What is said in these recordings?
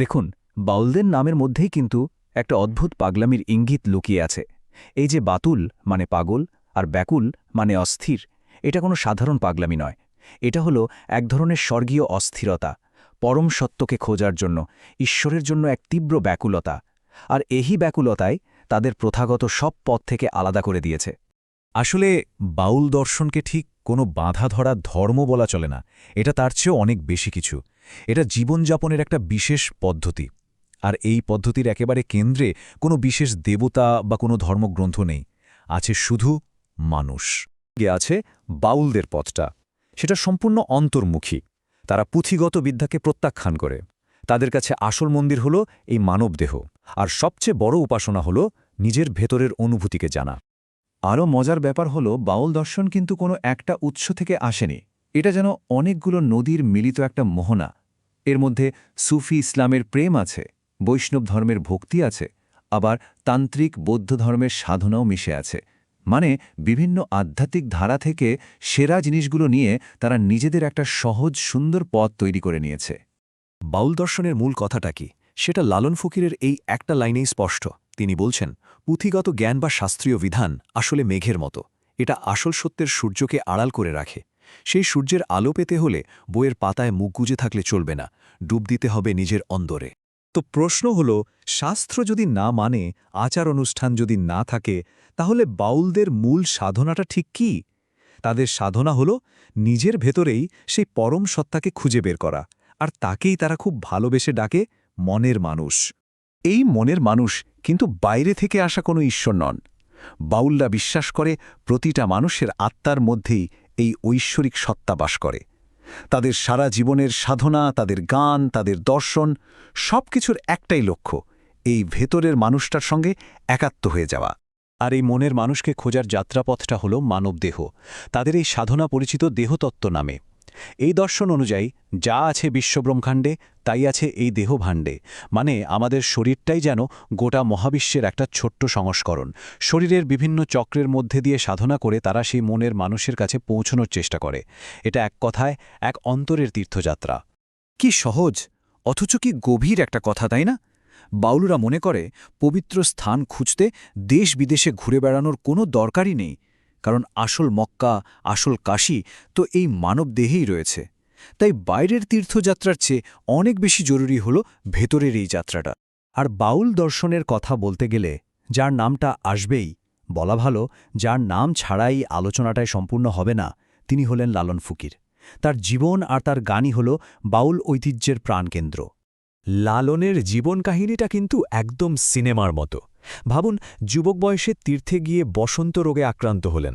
দেখুন, বাউলদের নামের মধ্যেই কিন্তু একটা অদ্ভুত পাগলামির ইঙ্গিত লুকিয়ে আছে। এই যে বাতুল মানে পাগল আর ব্যাকুল মানে অস্থির, এটা কোনো সাধারণ পাগলামি নয়। এটা হলো এক ধরনের স্বর্গীয় অস্থিরতা, পরম সত্যকে খোঁজার জন্য, ঈশ্বরের জন্য এক তীব্র ব্যাকুলতা। আর এই ব্যাকুলতাই তাদের প্রথাগত সব পথ থেকে আলাদা করে দিয়েছে। আসলে বাউল দর্শনকে ঠিক কোনো বাঁধা ধরা ধর্ম বলা চলে না, এটা তার চেয়েও অনেক বেশি কিছু। এটা জীবনযাপনের একটা বিশেষ পদ্ধতি। আর এই পদ্ধতির একেবারে কেন্দ্রে কোনো বিশেষ দেবতা বা কোনো ধর্মগ্রন্থ নেই, আছে শুধু মানুষ। আছে বাউলদের পথটা, সেটা সম্পূর্ণ অন্তর্মুখী। তারা পুঁথিগত বিদ্যাকে প্রত্যাখ্যান করে। তাদের কাছে আসল মন্দির হল এই মানবদেহ, আর সবচেয়ে বড় উপাসনা হল নিজের ভেতরের অনুভূতিকে জানা। আরও মজার ব্যাপার হলো বাউল দর্শন কিন্তু কোনো একটা উৎস থেকে আসেনি। এটা যেন অনেকগুলো নদীর মিলিত একটা মোহনা। এর মধ্যে সুফি ইসলামের প্রেম আছে, বৈষ্ণব ধর্মের ভক্তি আছে, আবার তান্ত্রিক বৌদ্ধ ধর্মের সাধনাও মিশে আছে। মানে বিভিন্ন আধ্যাত্মিক ধারা থেকে সেরা জিনিসগুলো নিয়ে তারা নিজেদের একটা সহজ সুন্দর পথ তৈরি করে নিয়েছে। বাউল দর্শনের মূল কথাটা কি, সেটা লালন ফকিরের এই একটা লাইনেই স্পষ্ট। তিনি বলছেন, পুঁথিগত জ্ঞান বা শাস্ত্রীয় বিধান আসলে মেঘের মতো, এটা আসল সত্যের সূর্যকে আড়াল করে রাখে। সেই সূর্যের আলো পেতে হলে বইয়ের পাতায় মুখ গুজে থাকলে চলবে না, ডুব দিতে হবে নিজের অন্দরে। তো প্রশ্ন হল, শাস্ত্র যদি না মানে, আচার অনুষ্ঠান যদি না থাকে, তাহলে বাউলদের মূল সাধনাটা ঠিক কি? তাদের সাধনা হল নিজের ভেতরেই সেই পরম সত্তাকে খুঁজে বের করা, আর তাকেই তারা খুব ভালোবেসে ডাকে মনের মানুষ। এই মনের মানুষ কিন্তু বাইরে থেকে আসা কোনো ঈশ্বর নন। বাউলরা বিশ্বাস করে প্রতিটা মানুষের আত্মার মধ্যেই এই ঐশ্বরিক সত্তা বাস করে। তাদের সারা জীবনের সাধনা, তাদের গান, তাদের দর্শন, সবকিছুর একটাই লক্ষ্য, এই ভেতরের মানুষটার সঙ্গে একাত্ম হয়ে যাওয়া। আর এই মনের মানুষকে খোঁজার যাত্রাপথটা হল মানবদেহ। তাদের এই সাধনা পরিচিত দেহতত্ত্ব নামে। এই দর্শন অনুযায়ী যা আছে বিশ্বব্রহ্মাণ্ডে তাই আছে এই দেহভাণ্ডে। মানে আমাদের শরীরটাই যেন গোটা মহাবিশ্বের একটা ছোট্ট সংস্করণ। শরীরের বিভিন্ন চক্রের মধ্যে দিয়ে সাধনা করে তারা সেই মনের মানুষের কাছে পৌঁছানোর চেষ্টা করে। এটা এক কথায় এক অন্তরের তীর্থযাত্রা। কি সহজ, অথচ কি গভীর একটা কথা, তাই না? বাউলরা মনে করে পবিত্র স্থান খুঁজতে দেশ বিদেশে ঘুরে বেড়ানোর কোনো দরকারই নেই, কারণ আসল মক্কা, আসল কাশী তো এই মানবদেহেই রয়েছে। তাই বাইরের তীর্থযাত্রার চেয়ে অনেক বেশি জরুরি হল ভেতরের এই যাত্রাটা। আর বাউল দর্শনের কথা বলতে গেলে যার নামটা আসবেই, বলা ভালো যার নাম ছাড়াই আলোচনাটায় সম্পূর্ণ হবে না, তিনি হলেন লালন ফকির। তার জীবন আর তার গানই হল বাউল ঐতিহ্যের প্রাণকেন্দ্র। লালনের জীবন কাহিনীটা কিন্তু একদম সিনেমার মতো। ভাবুন, যুবক বয়সে তীর্থে গিয়ে বসন্ত রোগে আক্রান্ত হলেন।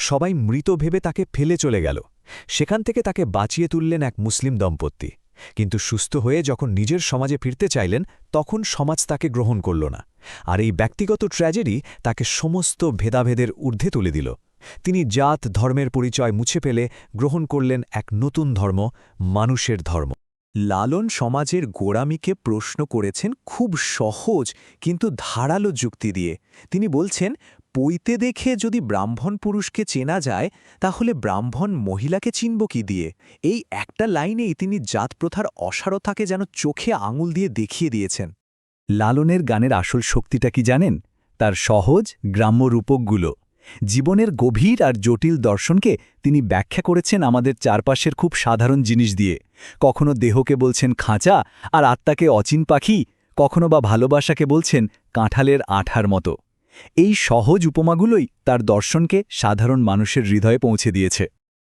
সবাই মৃত ভেবে তাকে ফেলে চলে গেল। সেখান থেকে তাকে বাঁচিয়ে তুললেন এক মুসলিম দম্পতি। কিন্তু সুস্থ হয়ে যখন নিজের সমাজে ফিরতে চাইলেন, তখন সমাজ তাকে গ্রহণ করল না। আর এই ব্যক্তিগত ট্র্যাজেডি তাকে সমস্ত ভেদাভেদের ঊর্ধ্বে তুলে দিল। তিনি জাত ধর্মের পরিচয় মুছে ফেলে গ্রহণ করলেন এক নতুন ধর্ম, মানুষের ধর্ম। লালন সমাজের গোড়ামিকে প্রশ্ন করেছেন খুব সহজ কিন্তু ধারালো যুক্তি দিয়ে। তিনি বলছেন, পৈতে দেখে যদি ব্রাহ্মণ পুরুষকে চেনা যায়, তাহলে ব্রাহ্মণ মহিলাকে চিনব কি দিয়ে? এই একটা লাইনেই তিনি জাতপ্রথার অসারতাকে যেন চোখে আঙুল দিয়ে দেখিয়ে দিয়েছেন। লালনের গানের আসল শক্তিটা কি জানেন? তার সহজ গ্রাম্য রূপকগুলো। জীবনের গভীর আর জটিল দর্শনকে তিনি ব্যাখ্যা করেছেন আমাদের চারপাশের খুব সাধারণ জিনিস দিয়ে। কখনো দেহকে বলছেন খাঁচা আর আত্মাকে অচিন পাখি, কখনো বা ভালোবাসাকে বলছেন কাঁঠালের আঠার মতো। এই সহজ উপমাগুলোই তার দর্শনকে সাধারণ মানুষের হৃদয়ে পৌঁছে দিয়েছে।